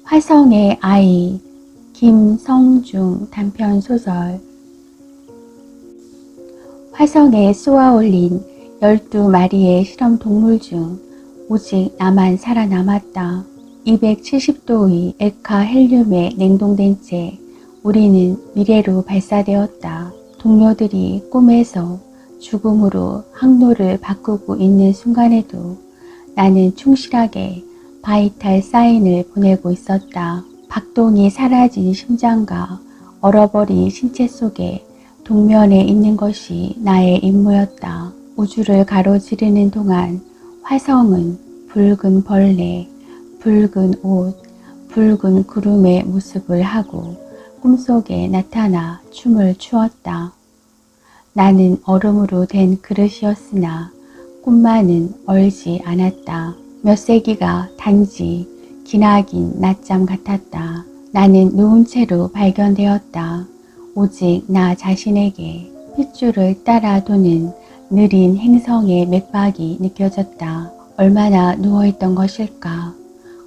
화성의 아이 김성중 단편소설. 화성에 쏘아올린 12마리의 실험 동물 중 오직 나만 살아남았다. 270도의 액화 헬륨에 냉동된 채 우리는 미래로 발사되었다. 동료들이 꿈에서 죽음으로 항로를 바꾸고 있는 순간에도 나는 충실하게 바이탈 사인을 보내고 있었다. 박동이 사라진 심장과 얼어버린 신체 속에 동면에 있는 것이 나의 임무였다. 우주를 가로지르는 동안 화성은 붉은 벌레, 붉은 옷, 붉은 구름의 모습을 하고 꿈속에 나타나 춤을 추었다. 나는 얼음으로 된 그릇이었으나 꿈만은 얼지 않았다. 몇 세기가 단지 기나긴 낮잠 같았다. 나는 누운 채로 발견되었다. 오직 나 자신에게 핏줄을 따라 도는 느린 행성의 맥박이 느껴졌다. 얼마나 누워있던 것일까?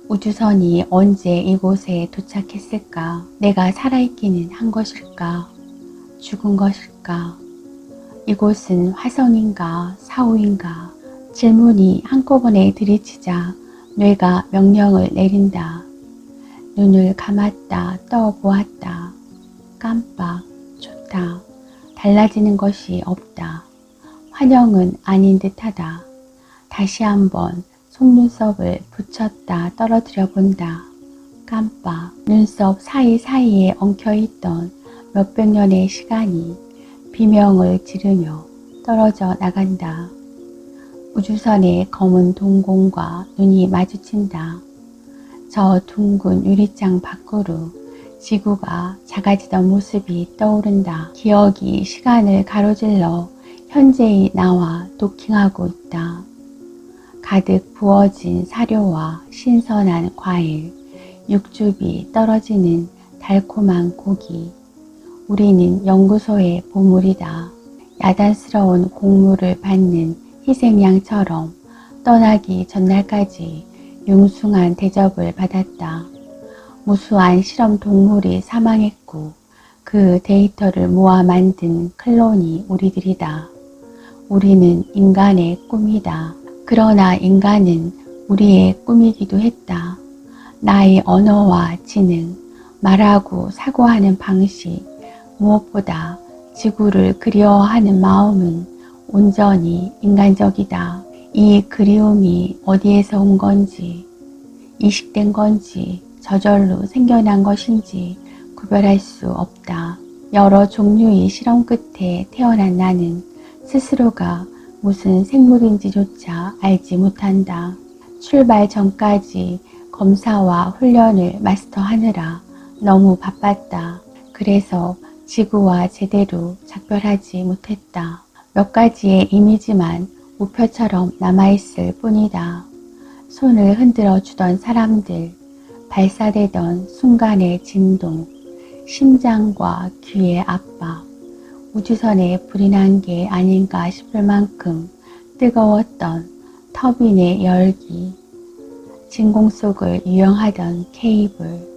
우주선이 언제 이곳에 도착했을까? 내가 살아있기는 한 것일까? 죽은 것일까? 이곳은 화성인가 사후인가? 질문이 한꺼번에 들이치자 뇌가 명령을 내린다. 눈을 감았다 떠보았다. 깜빡. 좋다. 달라지는 것이 없다. 환영은 아닌 듯하다. 다시 한번 속눈썹을 붙였다 떨어뜨려 본다. 깜빡. 눈썹 사이사이에 엉켜있던 몇백 년의 시간이 비명을 지르며 떨어져 나간다. 우주선의 검은 동공과 눈이 마주친다. 저 둥근 유리창 밖으로 지구가 작아지던 모습이 떠오른다. 기억이 시간을 가로질러 현재의 나와 도킹하고 있다. 가득 부어진 사료와 신선한 과일, 육즙이 떨어지는 달콤한 고기. 우리는 연구소의 보물이다. 야단스러운 곡물을 받는 희생양처럼 떠나기 전날까지 융숭한 대접을 받았다. 무수한 실험 동물이 사망했고 그 데이터를 모아 만든 클론이 우리들이다. 우리는 인간의 꿈이다. 그러나 인간은 우리의 꿈이기도 했다. 나의 언어와 지능, 말하고 사고하는 방식, 무엇보다 지구를 그리워하는 마음은 온전히 인간적이다. 이 그리움이 어디에서 온 건지, 이식된 건지, 저절로 생겨난 것인지 구별할 수 없다. 여러 종류의 실험 끝에 태어난 나는 스스로가 무슨 생물인지조차 알지 못한다. 출발 전까지 검사와 훈련을 마스터하느라 너무 바빴다. 그래서 지구와 제대로 작별하지 못했다. 몇 가지의 이미지만 우표처럼 남아있을 뿐이다. 손을 흔들어 주던 사람들, 발사되던 순간의 진동, 심장과 귀의 압박, 우주선에 불이 난 게 아닌가 싶을 만큼 뜨거웠던 터빈의 열기, 진공 속을 유영하던 케이블.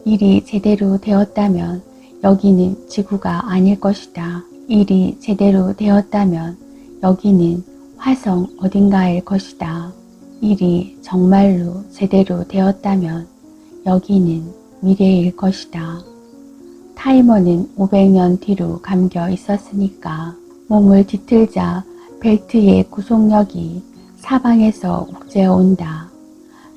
일이 제대로 되었다면 여기는 지구가 아닐 것이다. 일이 제대로 되었다면 여기는 화성 어딘가일 것이다. 일이 정말로 제대로 되었다면 여기는 미래일 것이다. 타이머는 500년 뒤로 감겨 있었으니까. 몸을 뒤틀자 벨트의 구속력이 사방에서 옥죄어온다.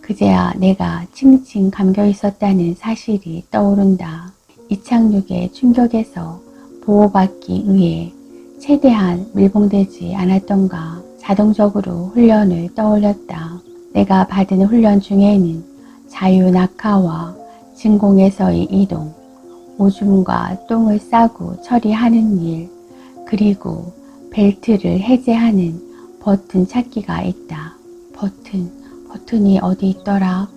그제야 내가 칭칭 감겨 있었다는 사실이 떠오른다. 이착륙의 충격에서 보호받기 위해 최대한 밀봉되지 않았던가. 자동적으로 훈련을 떠올렸다. 내가 받은 훈련 중에는 자유 낙하와 진공에서의 이동, 오줌과 똥을 싸고 처리하는 일, 그리고 벨트를 해제하는 버튼 찾기가 있다. 버튼이 어디 있더라?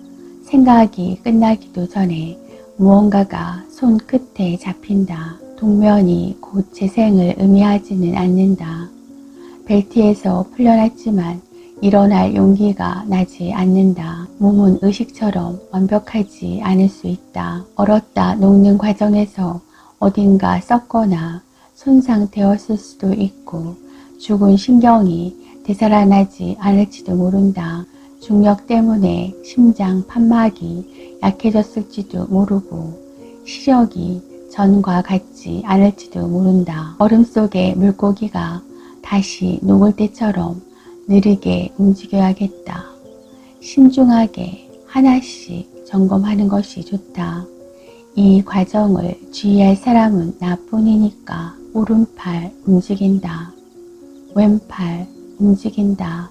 생각이 끝나기도 전에 무언가가 손 끝에 잡힌다. 동면이 곧 재생을 의미하지는 않는다. 벨트에서 풀려났지만 일어날 용기가 나지 않는다. 몸은 의식처럼 완벽하지 않을 수 있다. 얼었다 녹는 과정에서 어딘가 썩거나 손상되었을 수도 있고 죽은 신경이 되살아나지 않을지도 모른다. 중력 때문에 심장 판막이 약해졌을지도 모르고 시력이 전과 같지 않을지도 모른다. 얼음 속의 물고기가 다시 녹을 때처럼 느리게 움직여야겠다. 신중하게 하나씩 점검하는 것이 좋다. 이 과정을 주의할 사람은 나뿐이니까. 오른팔 움직인다. 왼팔 움직인다.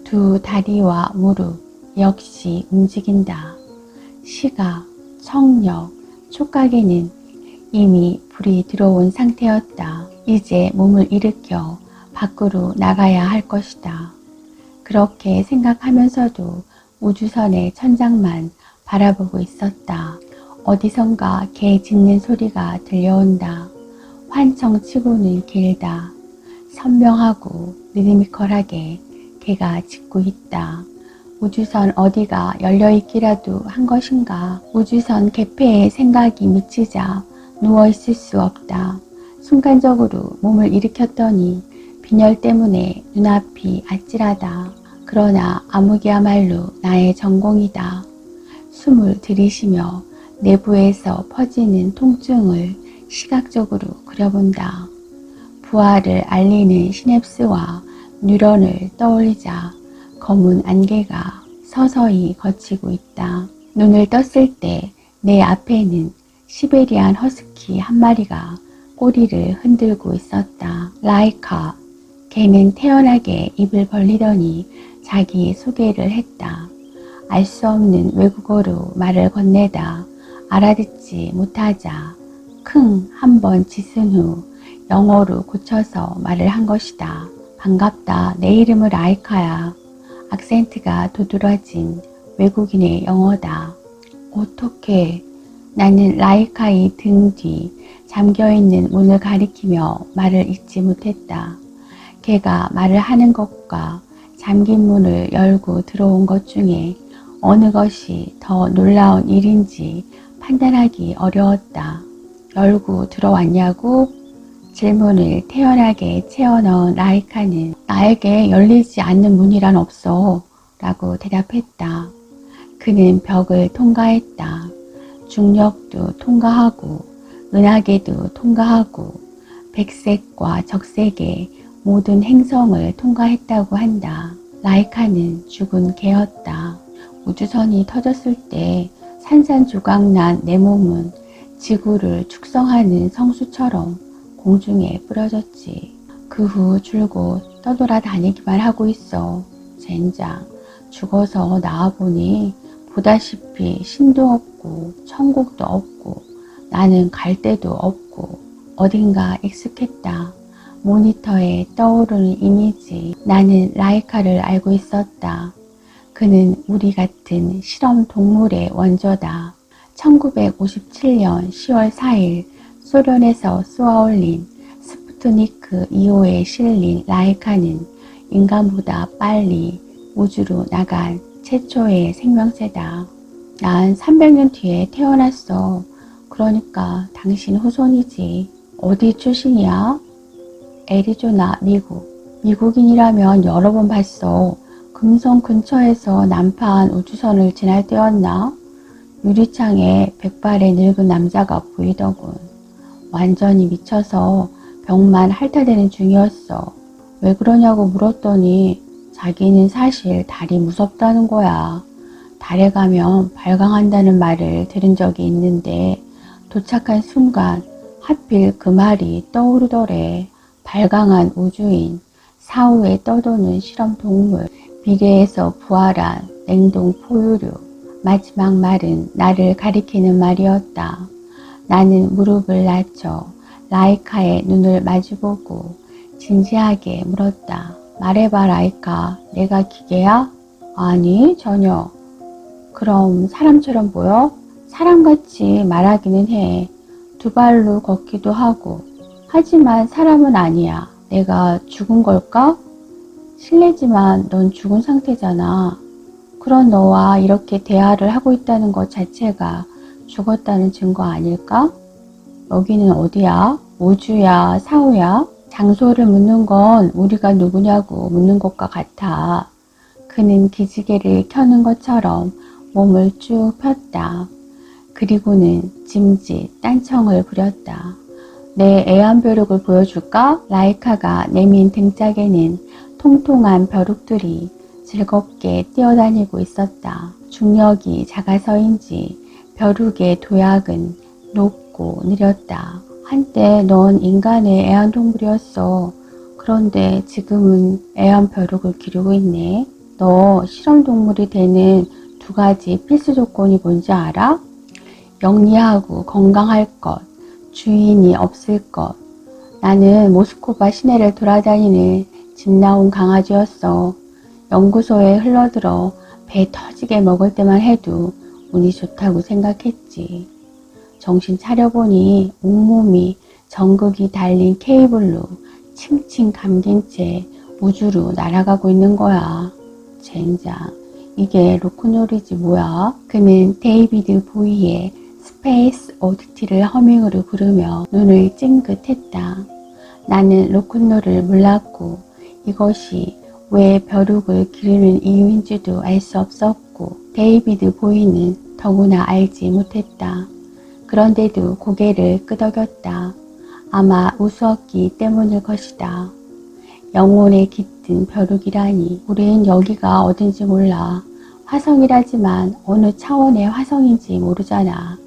두 다리와 무릎 역시 움직인다. 시각, 청력, 촉각에는 이미 불이 들어온 상태였다. 이제 몸을 일으켜 밖으로 나가야 할 것이다. 그렇게 생각하면서도 우주선의 천장만 바라보고 있었다. 어디선가 개 짖는 소리가 들려온다. 환청치고는 길다. 선명하고 리드미컬하게 개가 짖고 있다. 우주선 어디가 열려있기라도 한 것인가. 우주선 개폐에 생각이 미치자 누워있을 수 없다. 순간적으로 몸을 일으켰더니 빈혈 때문에 눈앞이 아찔하다. 그러나 암흑이야말로 나의 전공이다. 숨을 들이쉬며 내부에서 퍼지는 통증을 시각적으로 그려본다. 부활을 알리는 시냅스와 뉴런을 떠올리자 검은 안개가 서서히 걷히고 있다. 눈을 떴을 때 내 앞에는 시베리안 허스키 한 마리가 꼬리를 흔들고 있었다. 라이카. 걔는 태연하게 입을 벌리더니 자기 소개를 했다. 알 수 없는 외국어로 말을 건네다 알아듣지 못하자 킁 한번 짖은 후 영어로 고쳐서 말을 한 것이다. 반갑다. 내 이름은 라이카야. 악센트가 도드라진 외국인의 영어다. 어떡해. 나는 라이카의 등 뒤 잠겨있는 문을 가리키며 말을 잇지 못했다. 걔가 말을 하는 것과 잠긴 문을 열고 들어온 것 중에 어느 것이 더 놀라운 일인지 판단하기 어려웠다. 열고 들어왔냐고? 질문을 태연하게 채워넣은 라이카는 나에게 열리지 않는 문이란 없어 라고 대답했다. 그는 벽을 통과했다. 중력도 통과하고 은하계도 통과하고 백색과 적색의 모든 행성을 통과했다고 한다. 라이카는 죽은 개였다. 우주선이 터졌을 때 산산조각난 내 몸은 지구를 축성하는 성수처럼 공중에 뿌려졌지. 그 후 줄곧 떠돌아다니기만 하고 있어. 젠장. 죽어서 나와보니 보다시피 신도 없고 천국도 없고 나는 갈 데도 없고 어딘가 익숙했다. 모니터에 떠오르는 이미지. 나는 라이카를 알고 있었다. 그는 우리 같은 실험 동물의 원조다. 1957년 10월 4일 소련에서 쏘아올린 스푸트니크 2호에 실린 라이카는 인간보다 빨리 우주로 나간 최초의 생명체다. 난 300년 뒤에 태어났어. 그러니까 당신 후손이지. 어디 출신이야? 애리조나, 미국. 미국인이라면 여러 번 봤어. 금성 근처에서 난파한 우주선을 지날 때였나? 유리창에 백발의 늙은 남자가 보이더군. 완전히 미쳐서 병만 핥아대는 중이었어. 왜 그러냐고 물었더니 자기는 사실 달이 무섭다는 거야. 달에 가면 발광한다는 말을 들은 적이 있는데 도착한 순간 하필 그 말이 떠오르더래. 발광한 우주인, 사후에 떠도는 실험 동물, 미래에서 부활한 냉동 포유류. 마지막 말은 나를 가리키는 말이었다. 나는 무릎을 낮춰 라이카의 눈을 마주보고 진지하게 물었다. 말해봐 라이카, 내가 기계야? 아니, 전혀. 그럼 사람처럼 보여? 사람같이 말하기는 해. 두 발로 걷기도 하고. 하지만 사람은 아니야. 내가 죽은 걸까? 실례지만 넌 죽은 상태잖아. 그런 너와 이렇게 대화를 하고 있다는 것 자체가 죽었다는 증거 아닐까? 여기는 어디야? 우주야? 사후야? 장소를 묻는 건 우리가 누구냐고 묻는 것과 같아. 그는 기지개를 켜는 것처럼 몸을 쭉 폈다. 그리고는 짐짓 딴청을 부렸다. 내 애완벼룩을 보여줄까? 라이카가 내민 등짝에는 통통한 벼룩들이 즐겁게 뛰어다니고 있었다. 중력이 작아서인지 벼룩의 도약은 높고 느렸다. 한때 넌 인간의 애완동물이었어. 그런데 지금은 애완벼룩을 기르고 있네. 너 실험동물이 되는 두 가지 필수 조건이 뭔지 알아? 영리하고 건강할 것, 주인이 없을 것. 나는 모스코바 시내를 돌아다니는 집 나온 강아지였어. 연구소에 흘러들어 배 터지게 먹을 때만 해도 운이 좋다고 생각했지. 정신 차려보니 온몸이 전극이 달린 케이블로 칭칭 감긴 채 우주로 날아가고 있는 거야. 젠장, 이게 로큰롤이지 뭐야? 그는 데이비드 보이의 스페이스 오디티를 허밍으로 부르며 눈을 찡긋했다. 나는 로큰롤을 몰랐고 이것이 왜 벼룩을 기르는 이유인지도 알 수 없었고 데이비드 보이는 더구나 알지 못했다. 그런데도 고개를 끄덕였다. 아마 우스웠기 때문일 것이다. 영혼에 깃든 벼룩이라니. 우린 여기가 어딘지 몰라. 화성이라지만 어느 차원의 화성인지 모르잖아.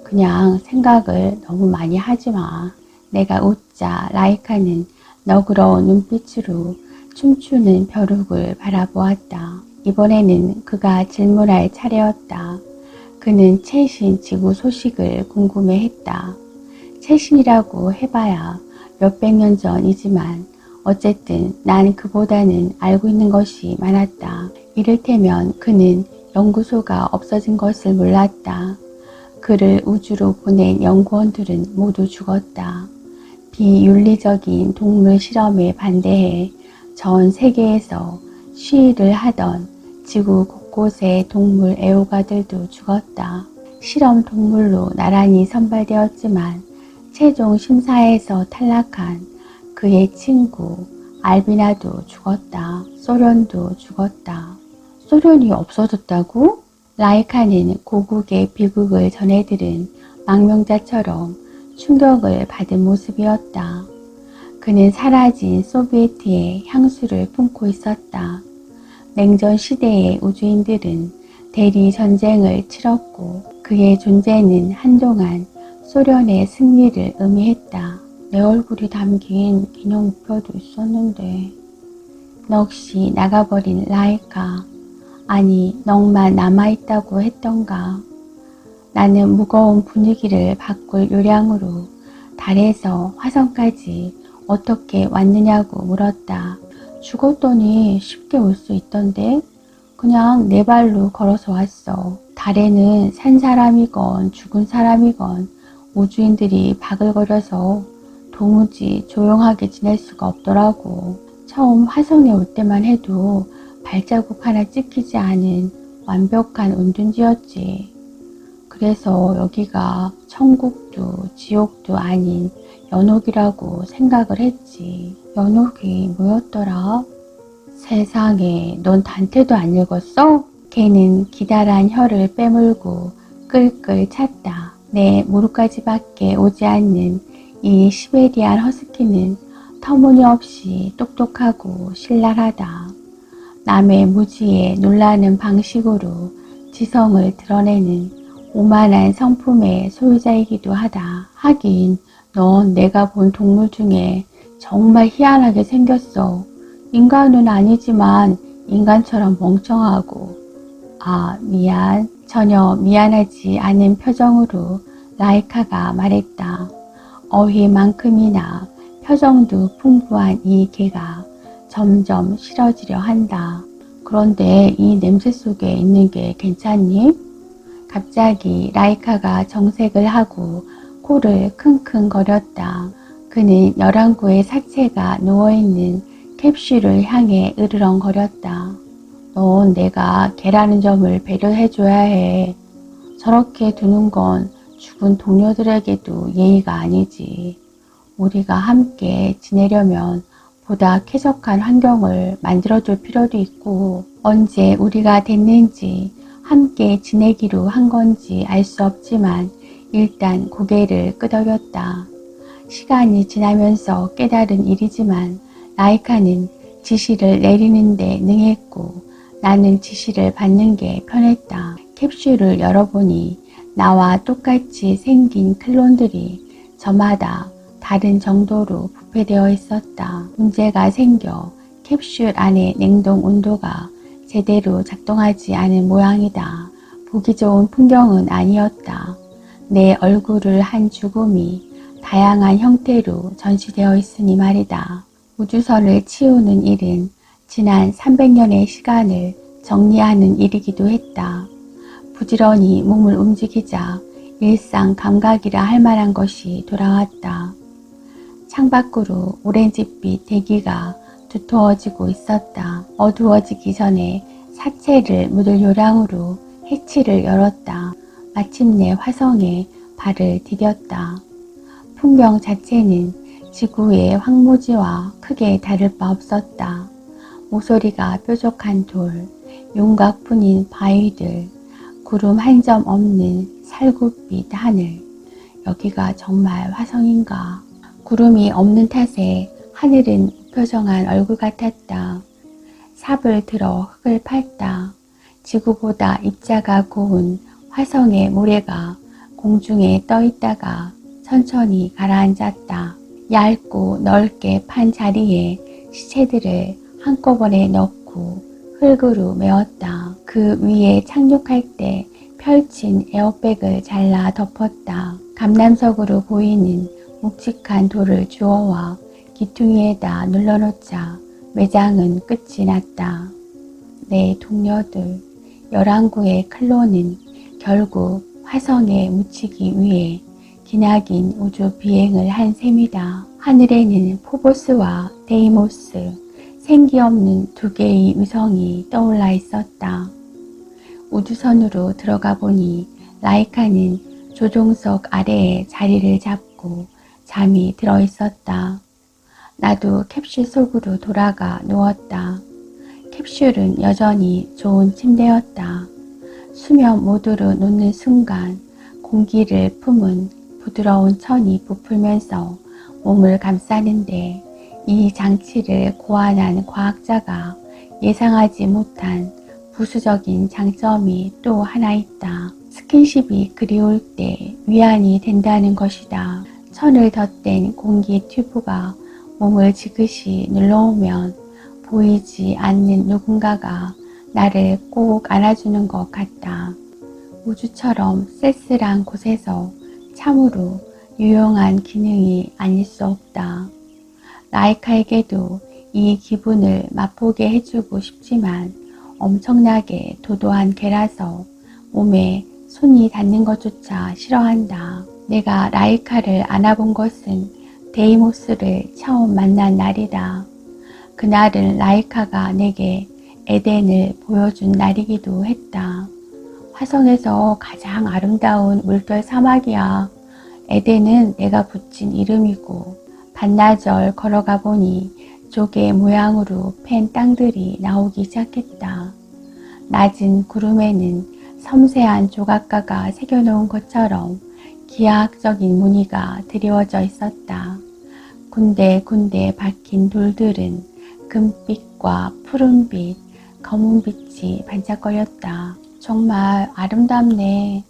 그냥 생각을 너무 많이 하지 마. 내가 웃자 라이카는 너그러운 눈빛으로 춤추는 벼룩을 바라보았다. 이번에는 그가 질문할 차례였다. 그는 최신 지구 소식을 궁금해했다. 최신이라고 해봐야 몇백 년 전이지만 어쨌든 난 그보다는 알고 있는 것이 많았다. 이를테면 그는 연구소가 없어진 것을 몰랐다. 그를 우주로 보낸 연구원들은 모두 죽었다. 비윤리적인 동물 실험에 반대해 전 세계에서 시위를 하던 지구 곳곳의 동물 애호가들도 죽었다. 실험 동물로 나란히 선발되었지만 최종 심사에서 탈락한 그의 친구 알비나도 죽었다. 소련도 죽었다. 소련이 없어졌다고? 라이카는 고국의 비극을 전해들은 망명자처럼 충격을 받은 모습이었다. 그는 사라진 소비에트의 향수를 품고 있었다. 냉전 시대의 우주인들은 대리 전쟁을 치렀고 그의 존재는 한동안 소련의 승리를 의미했다. 내 얼굴이 담긴 기념 우표도 있었는데. 넋이 나가버린 라이카. 아니, 넋만 남아있다고 했던가. 나는 무거운 분위기를 바꿀 요량으로 달에서 화성까지 어떻게 왔느냐고 물었다. 죽었더니 쉽게 올 수 있던데? 그냥 네 발로 걸어서 왔어. 달에는 산 사람이건 죽은 사람이건 우주인들이 바글거려서 도무지 조용하게 지낼 수가 없더라고. 처음 화성에 올 때만 해도 발자국 하나 찍히지 않은 완벽한 은둔지였지. 그래서 여기가 천국도 지옥도 아닌 연옥이라고 생각을 했지. 연옥이 뭐였더라? 세상에, 넌 단테도 안 읽었어? 걔는 기다란 혀를 빼물고 끌끌 찼다. 내 무릎까지밖에 오지 않는 이 시베리안 허스키는 터무니없이 똑똑하고 신랄하다. 남의 무지에 놀라는 방식으로 지성을 드러내는 오만한 성품의 소유자이기도 하다. 하긴 넌 내가 본 동물 중에 정말 희한하게 생겼어. 인간은 아니지만 인간처럼 멍청하고. 아, 미안. 전혀 미안하지 않은 표정으로 라이카가 말했다. 어휘만큼이나 표정도 풍부한 이 개가 점점 싫어지려 한다. 그런데 이 냄새 속에 있는 게 괜찮니? 갑자기 라이카가 정색을 하고 코를 킁킁 거렸다. 그는 11구의 사체가 누워있는 캡슐을 향해 으르렁거렸다. 넌 내가 개라는 점을 배려해줘야 해. 저렇게 두는 건 죽은 동료들에게도 예의가 아니지. 우리가 함께 지내려면 보다 쾌적한 환경을 만들어줄 필요도 있고, 언제 우리가 됐는지 함께 지내기로 한 건지 알 수 없지만 일단 고개를 끄덕였다. 시간이 지나면서 깨달은 일이지만 라이카는 지시를 내리는데 능했고 나는 지시를 받는 게 편했다. 캡슐을 열어보니 나와 똑같이 생긴 클론들이 저마다 다른 정도로 부패되어 있었다. 문제가 생겨 캡슐 안의 냉동 온도가 제대로 작동하지 않은 모양이다. 보기 좋은 풍경은 아니었다. 내 얼굴을 한 죽음이 다양한 형태로 전시되어 있으니 말이다. 우주선을 치우는 일은 지난 300년의 시간을 정리하는 일이기도 했다. 부지런히 몸을 움직이자 일상 감각이라 할 만한 것이 돌아왔다. 창밖으로 오렌지빛 대기가 두터워지고 있었다. 어두워지기 전에 사체를 묻을 요량으로 해치를 열었다. 마침내 화성에 발을 디뎠다. 풍경 자체는 지구의 황무지와 크게 다를 바 없었다. 모서리가 뾰족한 돌, 윤곽뿐인 바위들, 구름 한 점 없는 살구빛 하늘. 여기가 정말 화성인가? 구름이 없는 탓에 하늘은 무표정한 얼굴 같았다. 삽을 들어 흙을 팠다. 지구보다 입자가 고운 화성의 모래가 공중에 떠 있다가 천천히 가라앉았다. 얇고 넓게 판 자리에 시체들을 한꺼번에 넣고 흙으로 메웠다. 그 위에 착륙할 때 펼친 에어백을 잘라 덮었다. 감남석으로 보이는 묵직한 돌을 주워와 기퉁이에다 눌러놓자 매장은 끝이 났다. 내 동료들 11구의 클론은 결국 화성에 묻히기 위해 기나긴 우주 비행을 한 셈이다. 하늘에는 포보스와 데이모스, 생기 없는 두 개의 위성이 떠올라 있었다. 우주선으로 들어가 보니 라이카는 조종석 아래에 자리를 잡고 잠이 들어 있었다. 나도 캡슐 속으로 돌아가 누웠다. 캡슐은 여전히 좋은 침대였다. 수면 모드로 놓는 순간 공기를 품은 부드러운 천이 부풀면서 몸을 감싸는데 이 장치를 고안한 과학자가 예상하지 못한 부수적인 장점이 또 하나 있다. 스킨십이 그리울 때 위안이 된다는 것이다. 천을 덧댄 공기 튜브가 몸을 지그시 눌러오면 보이지 않는 누군가가 나를 꼭 안아주는 것 같다. 우주처럼 쓸쓸한 곳에서 참으로 유용한 기능이 아닐 수 없다. 라이카에게도 이 기분을 맛보게 해주고 싶지만 엄청나게 도도한 개라서 몸에 손이 닿는 것조차 싫어한다. 내가 라이카를 안아본 것은 데이모스를 처음 만난 날이다. 그날은 라이카가 내게 에덴을 보여준 날이기도 했다. 화성에서 가장 아름다운 물결 사막이야. 에덴은 내가 붙인 이름이고 반나절 걸어가 보니 조개 모양으로 팬 땅들이 나오기 시작했다. 낮은 구름에는 섬세한 조각가가 새겨놓은 것처럼 기하학적인 무늬가 드리워져 있었다. 군데군데 박힌 돌들은 금빛과 푸른빛, 검은빛이 반짝거렸다. 정말 아름답네.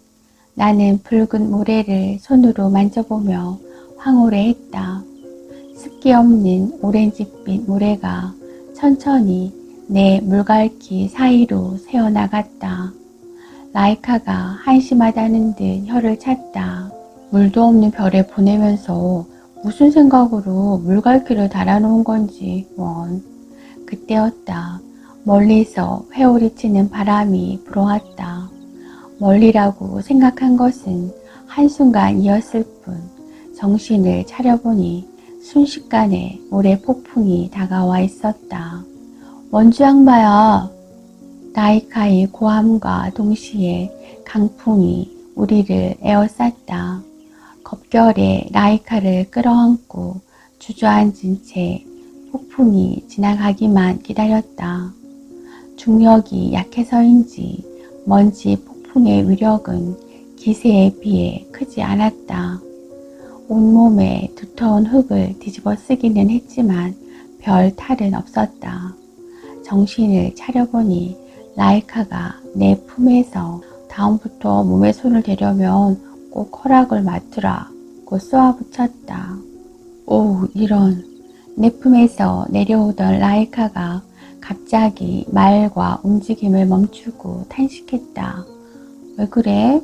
나는 붉은 모래를 손으로 만져보며 황홀해했다. 습기 없는 오렌지빛 모래가 천천히 내 물갈퀴 사이로 새어나갔다. 라이카가 한심하다는 듯 혀를 찼다. 물도 없는 별에 보내면서 무슨 생각으로 물갈퀴를 달아놓은 건지 원. 그때였다. 멀리서 회오리치는 바람이 불어왔다. 멀리라고 생각한 것은 한순간이었을 뿐 정신을 차려보니 순식간에 모래 폭풍이 다가와 있었다. 원주 악마야! 라이카의 고함과 동시에 강풍이 우리를 에워쌌다. 겁결에 라이카를 끌어안고 주저앉은 채 폭풍이 지나가기만 기다렸다. 중력이 약해서인지 먼지 폭풍의 위력은 기세에 비해 크지 않았다. 온몸에 두터운 흙을 뒤집어 쓰기는 했지만 별 탈은 없었다. 정신을 차려보니 라이카가 내 품에서 다음부터 몸에 손을 대려면 꼭 허락을 맡으라고 쏘아붙였다. 오, 이런. 내 품에서 내려오던 라이카가 갑자기 말과 움직임을 멈추고 탄식했다. 왜 그래?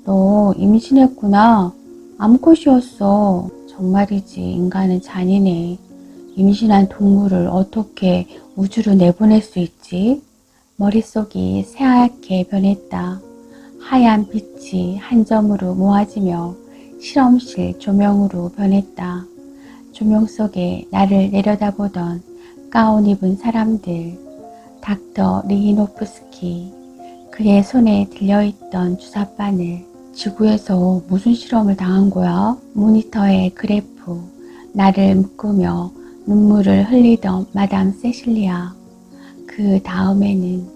너 임신했구나. 암컷이었어. 정말이지 인간은 잔인해. 임신한 동물을 어떻게 우주로 내보낼 수 있지? 머릿속이 새하얗게 변했다. 하얀 빛이 한 점으로 모아지며 실험실 조명으로 변했다. 조명 속에 나를 내려다보던 가운 입은 사람들, 닥터 리히노프스키, 그의 손에 들려있던 주사바늘, 지구에서 무슨 실험을 당한 거야? 모니터의 그래프, 나를 묶으며 눈물을 흘리던 마담 세실리아. 그 다음에는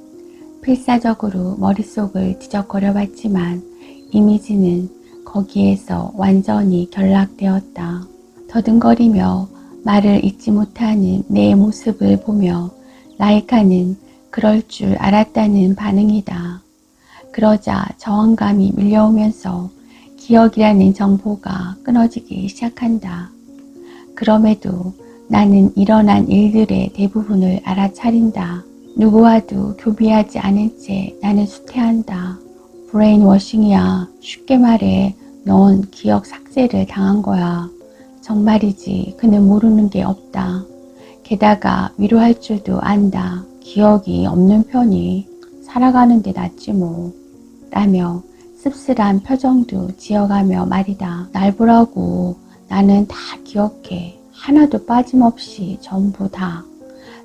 필사적으로 머릿속을 뒤적거려 봤지만 이미지는 거기에서 완전히 결락되었다. 더듬거리며 말을 잇지 못하는 내 모습을 보며 라이카는 그럴 줄 알았다는 반응이다. 그러자 저항감이 밀려오면서 기억이라는 정보가 끊어지기 시작한다. 그럼에도 나는 일어난 일들의 대부분을 알아차린다. 누구와도 교비하지 않은 채 나는 수태한다. 브레인워싱이야. 쉽게 말해 넌 기억 삭제를 당한 거야. 정말이지 그는 모르는 게 없다. 게다가 위로할 줄도 안다. 기억이 없는 편이 살아가는데 낫지 뭐. 라며 씁쓸한 표정도 지어가며 말이다. 날 보라고. 나는 다 기억해. 하나도 빠짐없이 전부 다.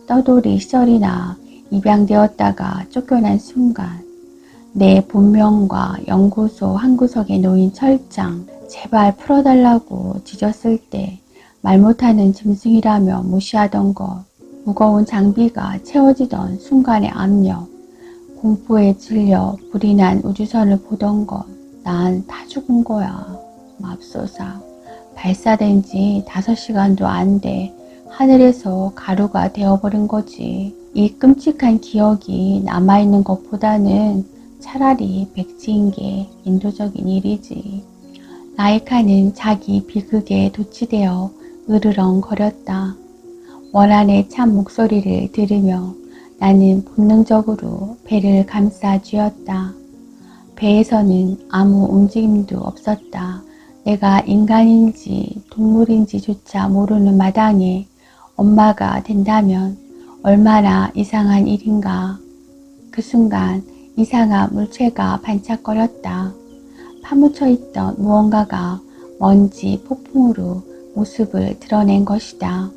떠돌이 시절이나 입양되었다가 쫓겨난 순간 내 본명과 연구소 한 구석에 놓인 철장 제발 풀어달라고 짖었을 때 말 못하는 짐승이라며 무시하던 것, 무거운 장비가 채워지던 순간의 압력, 공포에 질려 불이 난 우주선을 보던 것, 난 다 죽은 거야. 맙소사. 발사된 지 5시간도 안 돼. 하늘에서 가루가 되어버린 거지. 이 끔찍한 기억이 남아있는 것보다는 차라리 백지인 게 인도적인 일이지. 라이카는 자기 비극에 도취되어 으르렁거렸다. 원한에 찬 목소리를 들으며 나는 본능적으로 배를 감싸 쥐었다. 배에서는 아무 움직임도 없었다. 내가 인간인지 동물인지조차 모르는 마당에 엄마가 된다면 얼마나 이상한 일인가. 그 순간 이상한 물체가 반짝거렸다. 파묻혀 있던 무언가가 먼지 폭풍으로 모습을 드러낸 것이다.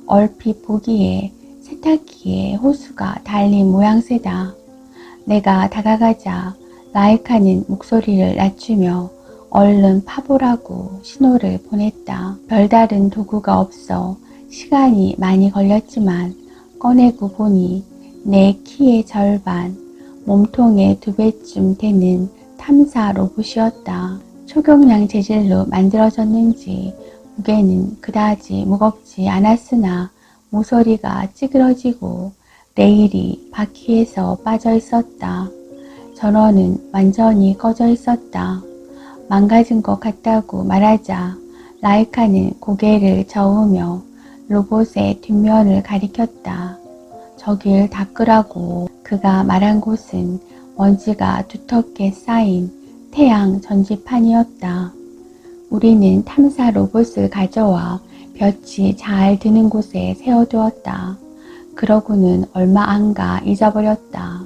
얼핏 보기에 세탁기에 호수가 달린 모양새다. 내가 다가가자 라이카는 목소리를 낮추며 얼른 파보라고 신호를 보냈다. 별다른 도구가 없어 시간이 많이 걸렸지만 꺼내고 보니 내 키의 절반, 몸통의 2배쯤 되는 탐사 로봇이었다. 초경량 재질로 만들어졌는지 무게는 그다지 무겁지 않았으나 모서리가 찌그러지고 레일이 바퀴에서 빠져 있었다. 전원은 완전히 꺼져 있었다. 망가진 것 같다고 말하자 라이카는 고개를 저으며 로봇의 뒷면을 가리켰다. 저길 닦으라고. 그가 말한 곳은 먼지가 두텁게 쌓인 태양 전지판이었다. 우리는 탐사 로봇을 가져와 볕이 잘 드는 곳에 세워두었다. 그러고는 얼마 안가 잊어버렸다.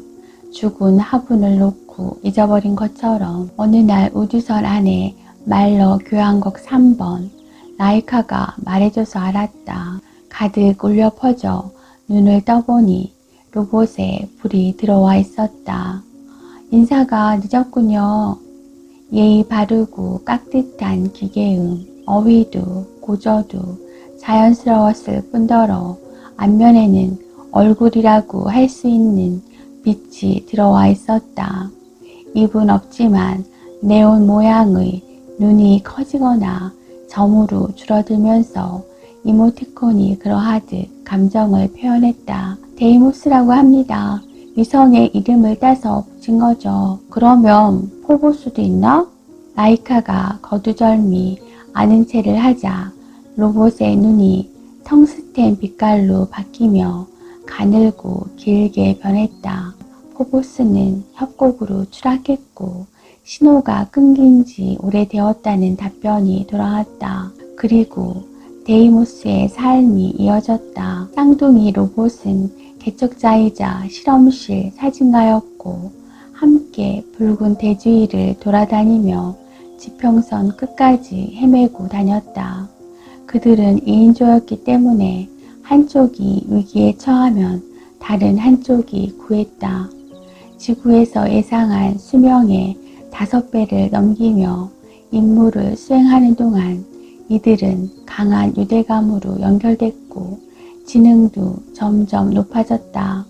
죽은 화분을 놓고 잊어버린 것처럼 어느 날 우주선 안에 말러 교환국 3번 라이카가 말해줘서 알았다. 가득 울려 퍼져 눈을 떠보니 로봇에 불이 들어와 있었다. 인사가 늦었군요. 예의 바르고 깍듯한 기계음, 어휘도 고저도 자연스러웠을 뿐더러 앞면에는 얼굴이라고 할 수 있는 빛이 들어와 있었다. 입은 없지만 네온 모양의 눈이 커지거나 점으로 줄어들면서 이모티콘이 그러하듯 감정을 표현했다. 데이모스라고 합니다. 위성의 이름을 따서 붙인 거죠. 그러면 포보스도 있나? 라이카가 거두절미 아는 체를 하자 로봇의 눈이 텅스텐 빛깔로 바뀌며 가늘고 길게 변했다. 포보스는 협곡으로 추락했고 신호가 끊긴 지 오래되었다는 답변이 돌아왔다. 그리고 데이모스의 삶이 이어졌다. 쌍둥이 로봇은 개척자이자 실험실 사진가였고 함께 붉은 대주위를 돌아다니며 지평선 끝까지 헤매고 다녔다. 그들은 2인조였기 때문에 한쪽이 위기에 처하면 다른 한쪽이 구했다. 지구에서 예상한 수명의 5배를 넘기며 임무를 수행하는 동안 이들은 강한 유대감으로 연결됐고 지능도 점점 높아졌다.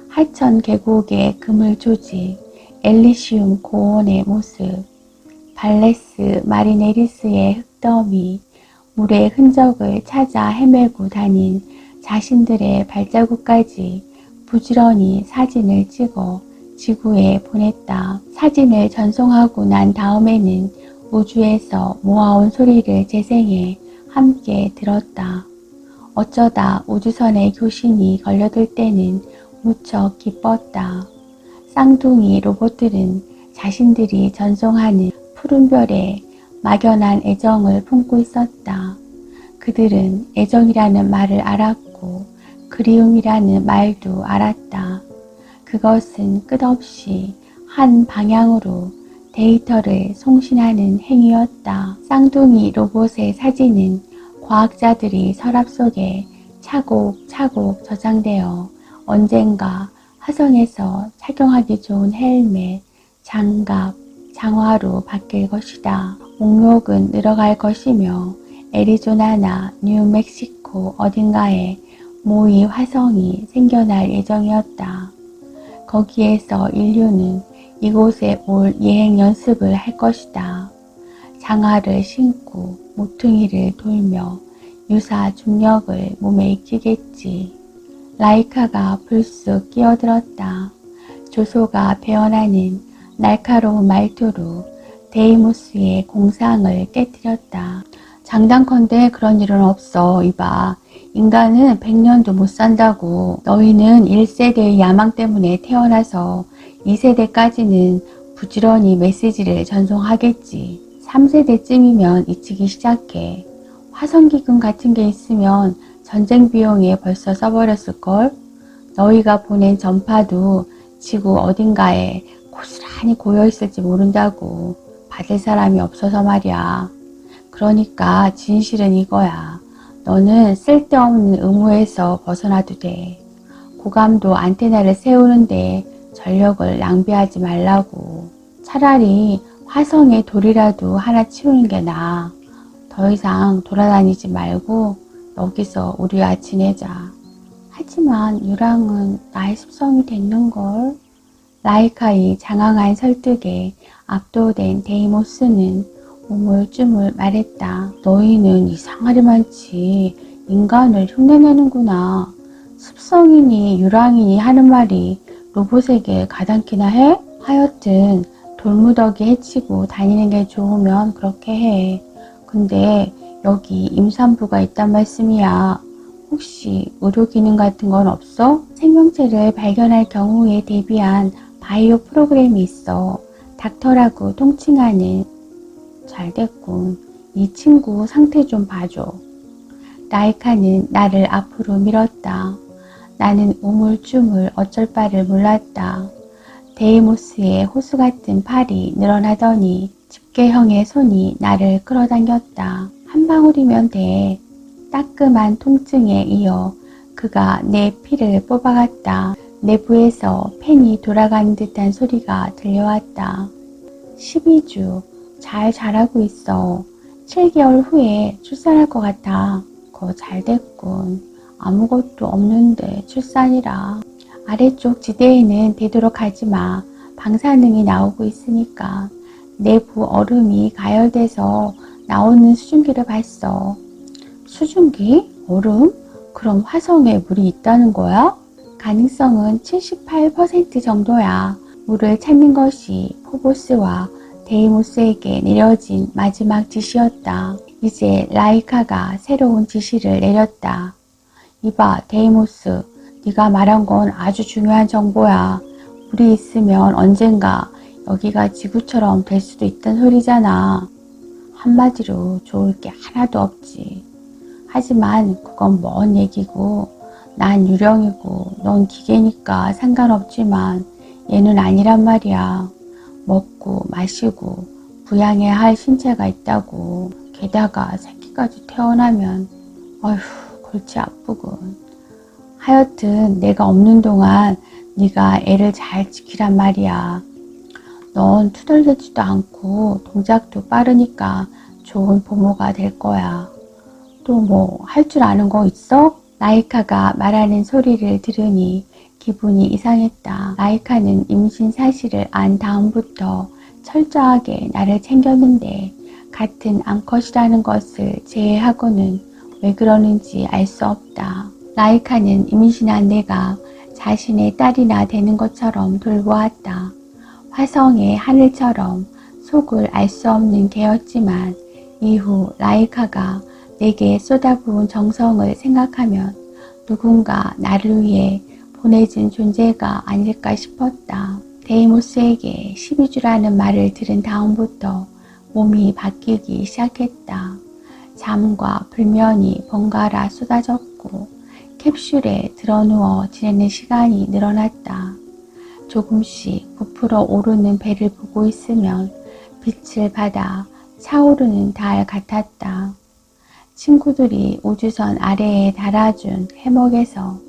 하천 계곡의 그물 조직, 엘리시움 고원의 모습, 발레스 마리네리스의 흙더미, 물의 흔적을 찾아 헤매고 다닌 자신들의 발자국까지 부지런히 사진을 찍어 지구에 보냈다. 사진을 전송하고 난 다음에는 우주에서 모아온 소리를 재생해 함께 들었다. 어쩌다 우주선의 교신이 걸려들 때는 무척 기뻤다. 쌍둥이 로봇들은 자신들이 전송하는 푸른 별에 막연한 애정을 품고 있었다. 그들은 애정이라는 말을 알았고 그리움이라는 말도 알았다. 그것은 끝없이 한 방향으로 데이터를 송신하는 행위였다. 쌍둥이 로봇의 사진은 과학자들이 서랍 속에 차곡차곡 저장되어 언젠가 화성에서 착용하기 좋은 헬멧, 장갑, 장화로 바뀔 것이다. 목록은 늘어갈 것이며 애리조나나 뉴멕시코 어딘가에 모의 화성이 생겨날 예정이었다. 거기에서 인류는 이곳에 올 예행 연습을 할 것이다. 장화를 신고 모퉁이를 돌며 유사 중력을 몸에 익히겠지. 라이카가 불쑥 끼어들었다. 조소가 배어나는 날카로운 말투로 데이모스의 공상을 깨뜨렸다. 장단컨대 그런 일은 없어. 이봐. 인간은 100년도 못 산다고. 너희는 1세대의 야망 때문에 태어나서 2세대까지는 부지런히 메시지를 전송하겠지. 3세대쯤이면 잊히기 시작해. 화성기금 같은 게 있으면 전쟁 비용에 벌써 써버렸을걸? 너희가 보낸 전파도 지구 어딘가에 고스란히 고여있을지 모른다고. 받을 사람이 없어서 말이야. 그러니까 진실은 이거야. 너는 쓸데없는 의무에서 벗어나도 돼. 고감도 안테나를 세우는데 전력을 낭비하지 말라고. 차라리 화성에 돌이라도 하나 치우는 게 나아. 더 이상 돌아다니지 말고 여기서 우리와 지내자. 하지만 유랑은 나의 습성이 됐는걸. 라이카의 장황한 설득에 압도된 데이모스는 우물쭈물 말했다. 너희는 이상하리 많지. 인간을 흉내내는구나. 습성이니 유랑이니 하는 말이 로봇에게 가당키나 해? 하여튼 돌무더기 해치고 다니는 게 좋으면 그렇게 해. 근데 여기 임산부가 있단 말씀이야. 혹시 의료기능 같은 건 없어? 생명체를 발견할 경우에 대비한 바이오 프로그램이 있어. 닥터라고 통칭하는. 잘됐군. 이 친구 상태 좀 봐줘. 라이카는 나를 앞으로 밀었다. 나는 우물쭈물 어쩔 바를 몰랐다. 데이모스의 호수 같은 팔이 늘어나더니 집게형의 손이 나를 끌어당겼다. 한 한 방울이면 돼. 따끔한 통증에 이어 그가 내 피를 뽑아갔다. 내부에서 팬이 돌아가는 듯한 소리가 들려왔다. 12주, 잘 자라고 있어. 7개월 후에 출산할 것 같아. 거 잘 됐군. 아무것도 없는데 출산이라. 아래쪽 지대에는 되도록 하지 마. 방사능이 나오고 있으니까. 내부 얼음이 가열돼서 나오는 수증기를 봤어. 수증기? 얼음? 그럼 화성에 물이 있다는 거야? 가능성은 78% 정도야. 물을 찾는 것이 포보스와 데이모스에게 내려진 마지막 지시였다. 이제 라이카가 새로운 지시를 내렸다. 이봐, 데이모스. 네가 말한 건 아주 중요한 정보야. 물이 있으면 언젠가 여기가 지구처럼 될 수도 있단 소리잖아. 한마디로 좋을 게 하나도 없지. 하지만 그건 먼 얘기고 난 유령이고 넌 기계니까 상관없지만 얘는 아니란 말이야. 먹고 마시고 부양해야 할 신체가 있다고. 게다가 새끼까지 태어나면 어휴 골치 아프군. 하여튼 내가 없는 동안 네가 애를 잘 지키란 말이야. 넌 투덜대지도 않고 동작도 빠르니까 좋은 부모가 될 거야. 또 뭐 할 줄 아는 거 있어? 라이카가 말하는 소리를 들으니 기분이 이상했다. 라이카는 임신 사실을 안 다음부터 철저하게 나를 챙겼는데 같은 암컷이라는 것을 제외하고는 왜 그러는지 알 수 없다. 라이카는 임신한 내가 자신의 딸이나 되는 것처럼 돌보았다. 화성의 하늘처럼 속을 알 수 없는 개였지만 이후 라이카가 내게 쏟아부은 정성을 생각하면 누군가 나를 위해 보내준 존재가 아닐까 싶었다. 데이모스에게 12주라는 말을 들은 다음부터 몸이 바뀌기 시작했다. 잠과 불면이 번갈아 쏟아졌고 캡슐에 드러누워 지내는 시간이 늘어났다. 조금씩 부풀어 오르는 배를 보고 있으면 빛을 받아 차오르는 달 같았다. 친구들이 우주선 아래에 달아준 해먹에서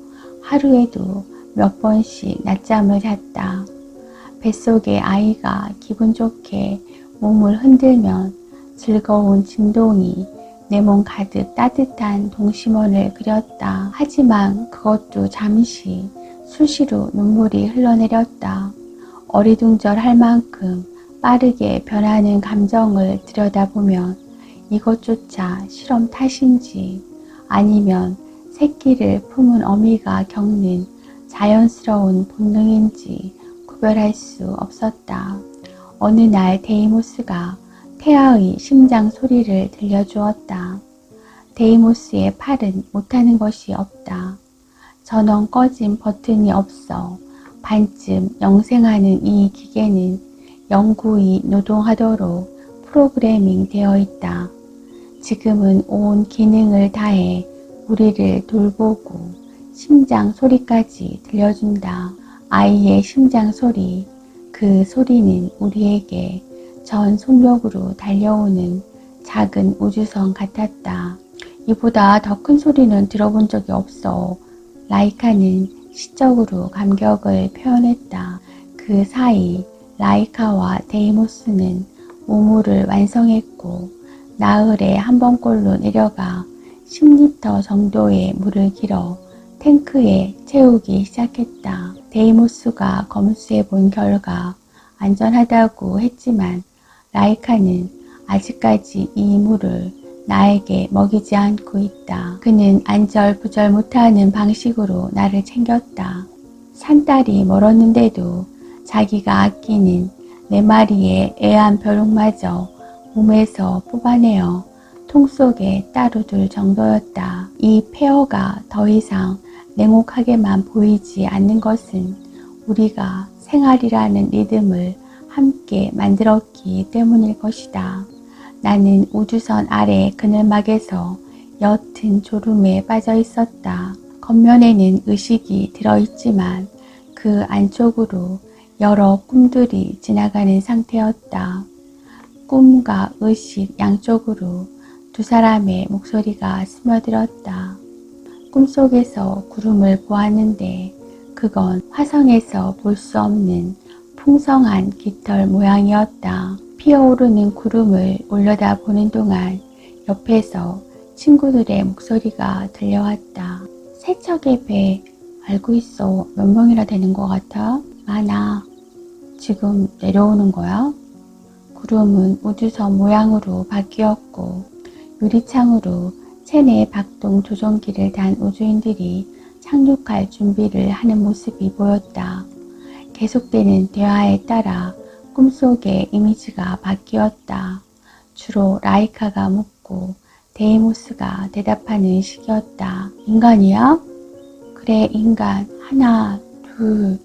하루에도 몇 번씩 낮잠을 잤다. 뱃속의 아이가 기분 좋게 몸을 흔들면 즐거운 진동이 내 몸 가득 따뜻한 동심원을 그렸다. 하지만 그것도 잠시 수시로 눈물이 흘러내렸다. 어리둥절할 만큼 빠르게 변하는 감정을 들여다보면 이것조차 실험 탓인지 아니면 새끼를 품은 어미가 겪는 자연스러운 본능인지 구별할 수 없었다. 어느 날 데이모스가 태아의 심장 소리를 들려주었다. 데이모스의 팔은 못하는 것이 없다. 전원 꺼진 버튼이 없어 반쯤 영생하는 이 기계는 영구히 노동하도록 프로그래밍 되어 있다. 지금은 온 기능을 다해 우리를 돌보고 심장 소리까지 들려준다. 아이의 심장 소리, 그 소리는 우리에게 전 속력으로 달려오는 작은 우주선 같았다. 이보다 더 큰 소리는 들어본 적이 없어. 라이카는 시적으로 감격을 표현했다. 그 사이 라이카와 데이모스는 우물을 완성했고 나흘에 한 번꼴로 내려가 10리터 정도의 물을 길어 탱크에 채우기 시작했다. 데이모스가 검수해 본 결과 안전하다고 했지만 라이카는 아직까지 이 물을 나에게 먹이지 않고 있다. 그는 안절부절 못하는 방식으로 나를 챙겼다. 산딸이 멀었는데도 자기가 아끼는 4마리의 애완 벼룩마저 몸에서 뽑아내어 통 속에 따로 둘 정도였다. 이 폐허가 더 이상 냉혹하게만 보이지 않는 것은 우리가 생활이라는 리듬을 함께 만들었기 때문일 것이다. 나는 우주선 아래 그늘막에서 옅은 졸음에 빠져 있었다. 겉면에는 의식이 들어있지만 그 안쪽으로 여러 꿈들이 지나가는 상태였다. 꿈과 의식 양쪽으로 두 사람의 목소리가 스며들었다. 꿈속에서 구름을 보았는데 그건 화성에서 볼 수 없는 풍성한 깃털 모양이었다. 피어오르는 구름을 올려다보는 동안 옆에서 친구들의 목소리가 들려왔다. 세척의 배 알고 있어. 몇 명이나 되는 것 같아? 많아. 지금 내려오는 거야? 구름은 우주선 모양으로 바뀌었고 유리창으로 체내 박동 조종기를 단 우주인들이 착륙할 준비를 하는 모습이 보였다. 계속되는 대화에 따라 꿈속의 이미지가 바뀌었다. 주로 라이카가 묻고 데이모스가 대답하는 식이었다. 인간이야? 그래, 인간. 하나, 둘,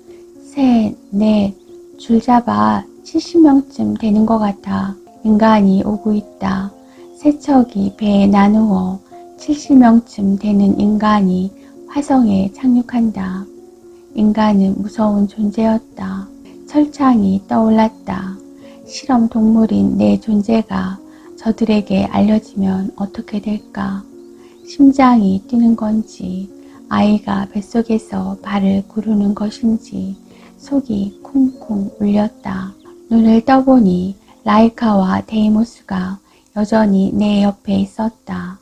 셋, 넷. 줄 잡아 70명쯤 되는 것 같아. 인간이 오고 있다. 세척이 배에 나누어 70명쯤 되는 인간이 화성에 착륙한다. 인간은 무서운 존재였다. 철창이 떠올랐다. 실험 동물인 내 존재가 저들에게 알려지면 어떻게 될까? 심장이 뛰는 건지, 아이가 뱃속에서 발을 구르는 것인지 속이 쿵쿵 울렸다. 눈을 떠보니 라이카와 데이모스가 여전히 내 옆에 있었다.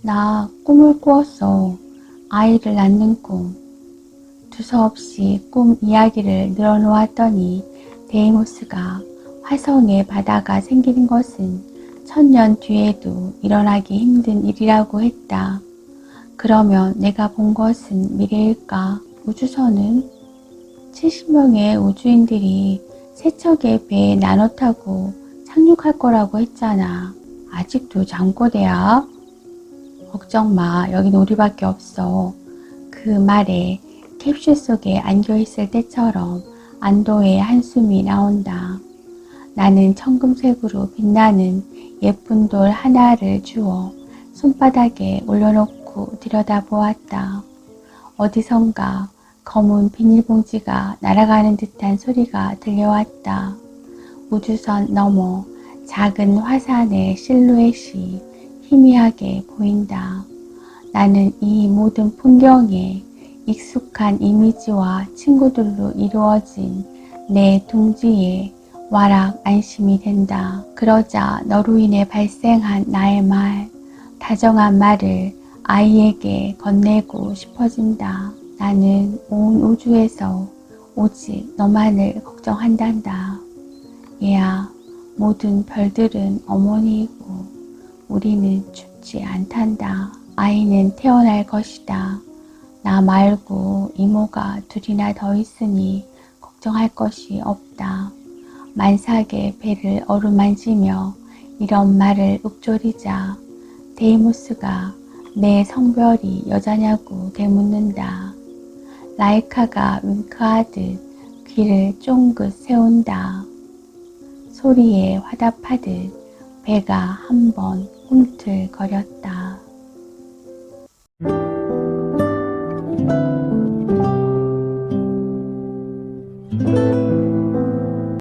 나 꿈을 꾸었어. 아이를 낳는 꿈. 두서없이 꿈 이야기를 늘어놓았더니 데이모스가 화성에 바다가 생기는 것은 1000년 뒤에도 일어나기 힘든 일이라고 했다. 그러면 내가 본 것은 미래일까? 우주선은 70명의 우주인들이 세척의 배에 나눠 타고 착륙할 거라고 했잖아. 아직도 잠꼬대야? 걱정 마. 여긴 우리밖에 없어. 그 말에 캡슐 속에 안겨있을 때처럼 안도의 한숨이 나온다. 나는 청금색으로 빛나는 예쁜 돌 하나를 주워 손바닥에 올려놓고 들여다보았다. 어디선가 검은 비닐봉지가 날아가는 듯한 소리가 들려왔다. 우주선 너머 작은 화산의 실루엣이 희미하게 보인다. 나는 이 모든 풍경에 익숙한 이미지와 친구들로 이루어진 내 둥지에 와락 안심이 된다. 그러자 너로 인해 발생한 나의 말, 다정한 말을 아이에게 건네고 싶어진다. 나는 온 우주에서 오직 너만을 걱정한단다. 얘야, 모든 별들은 어머니이고 우리는 춥지 않단다. 아이는 태어날 것이다. 나 말고 이모가 둘이나 더 있으니 걱정할 것이 없다. 만삭의 배를 어루만지며 이런 말을 읊조리자 데이모스가 내 성별이 여자냐고 되묻는다. 라이카가 윙크하듯 귀를 쫑긋 세운다. 소리에 화답하듯 배가 한번 꿈틀거렸다.